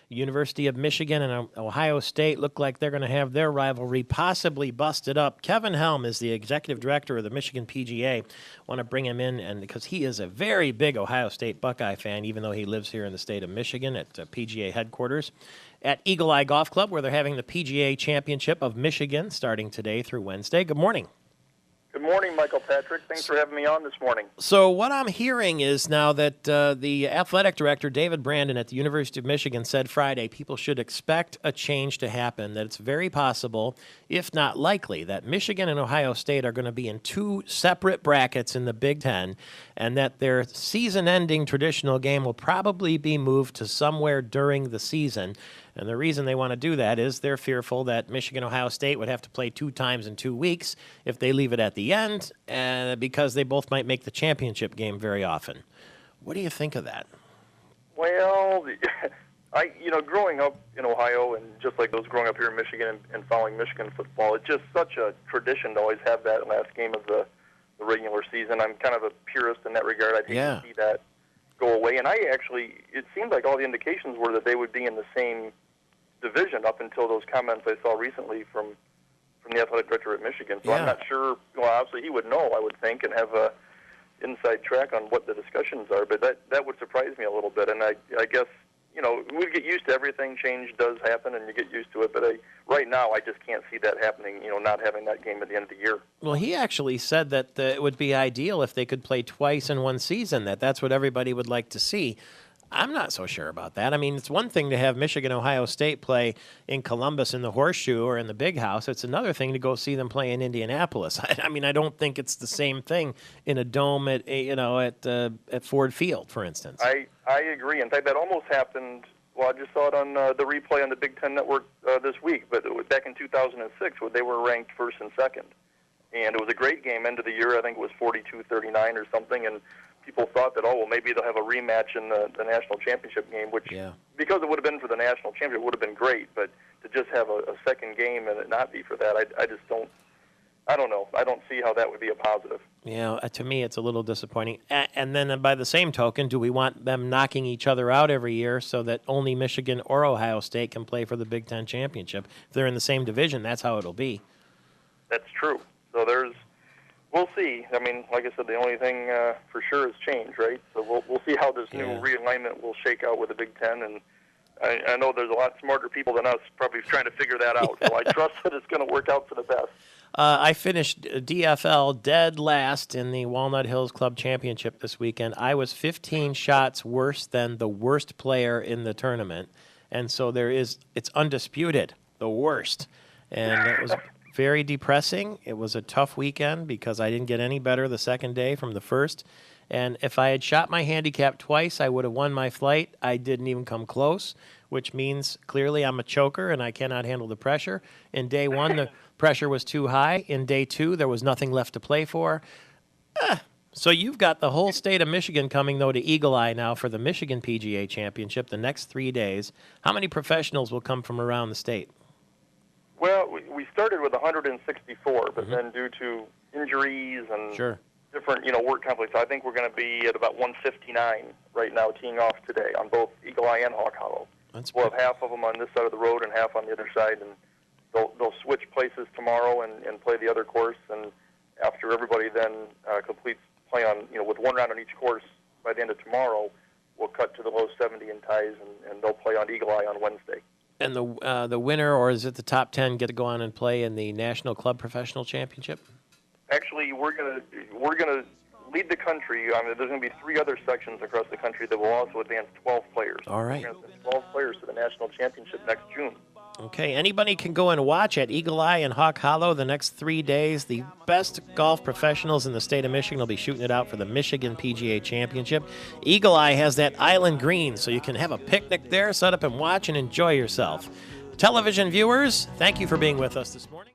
University of Michigan and Ohio State look like they're going to have their rivalry possibly busted up. Kevin Helm is the executive director of the Michigan PGA. Want to bring him in, and because he is a very big Ohio State Buckeye fan, even though he lives here in the state of Michigan at PGA headquarters at Eagle Eye Golf Club, where they're having the PGA Championship of Michigan starting today through Wednesday. Good morning. Good morning, Michael Patrick. Thanks for having me on this morning. So what I'm hearing is now that the athletic director, David Brandon, at the University of Michigan said Friday people should expect a change to happen, that it's very possible, if not likely, that Michigan and Ohio State are going to be in two separate brackets in the Big Ten, and that their season-ending traditional game will probably be moved to somewhere during the season. And the reason they want to do that is they're fearful that Michigan-Ohio State would have to play 2 times in 2 weeks if they leave it at the end, because they both might make the championship game very often. What do you think of that? Well, growing up in Ohio and just like those growing up here in Michigan and following Michigan football, it's just such a tradition to always have that last game of the regular season. I'm kind of a purist in that regard. I'd hate to see that go away. And it seemed like all the indications were that they would be in the same division up until those comments I saw recently from the athletic director at Michigan. So I'm not sure. Well, obviously he would know, I would think, and have a inside track on what the discussions are. But that would surprise me a little bit. And I guess we get used to everything. Change does happen, and you get used to it. But right now, I just can't see that happening. Not having that game at the end of the year. Well, he actually said that it would be ideal if they could play twice in one season. That's what everybody would like to see. I'm not so sure about that. I mean, it's one thing to have Michigan, Ohio State play in Columbus in the Horseshoe or in the Big House. It's another thing to go see them play in Indianapolis. I mean, I don't think it's the same thing in a dome at Ford Field, for instance. I agree. In fact, that almost happened. Well, I just saw it on the replay on the Big Ten Network this week. But it was back in 2006, where they were ranked first and second, and it was a great game. End of the year, I think it was 42-39 or something, and people thought that, maybe they'll have a rematch in the national championship game, which, because it would have been for the national championship, would have been great. But to just have a second game and it not be for that, I just don't. I don't know. I don't see how that would be a positive. Yeah, to me, it's a little disappointing. And then by the same token, do we want them knocking each other out every year so that only Michigan or Ohio State can play for the Big Ten championship? If they're in the same division, that's how it'll be. That's true. So we'll see. I mean, like I said, the only thing for sure is change, right? So we'll see how this new realignment will shake out with the Big Ten, and I know there's a lot smarter people than us probably trying to figure that out. So I trust that it's going to work out for the best. I finished DFL dead last in the Walnut Hills Club Championship this weekend. I was 15 shots worse than the worst player in the tournament, and so it's undisputed, the worst. And it was very depressing. It was a tough weekend because I didn't get any better the second day from the first. And if I had shot my handicap twice, I would have won my flight. I didn't even come close, which means clearly I'm a choker and I cannot handle the pressure. In day one, the pressure was too high. In day two, there was nothing left to play for. So you've got the whole state of Michigan coming, though, to Eagle Eye now for the Michigan PGA Championship the next 3 days. How many professionals will come from around the state? Well, we started with 164, but then due to injuries and different, work conflicts, I think we're going to be at about 159 right now, teeing off today on both Eagle Eye and Hawk Hollow. We'll have half of them on this side of the road and half on the other side, and they'll switch places tomorrow and play the other course. And after everybody then completes play on, with one round on each course by the end of tomorrow, we'll cut to the low 70 in ties, and they'll play on Eagle Eye on Wednesday. And the winner, or is it the top 10, get to go on and play in the National Club Professional Championship? Actually, we're gonna lead the country. I mean, there's going to be 3 other sections across the country that will also advance 12 players. All right. We're going to send 12 players to the national championship next June. Okay, anybody can go and watch at Eagle Eye and Hawk Hollow the next 3 days. The best golf professionals in the state of Michigan will be shooting it out for the Michigan PGA Championship. Eagle Eye has that island green, so you can have a picnic there, set up and watch and enjoy yourself. Television viewers, thank you for being with us this morning.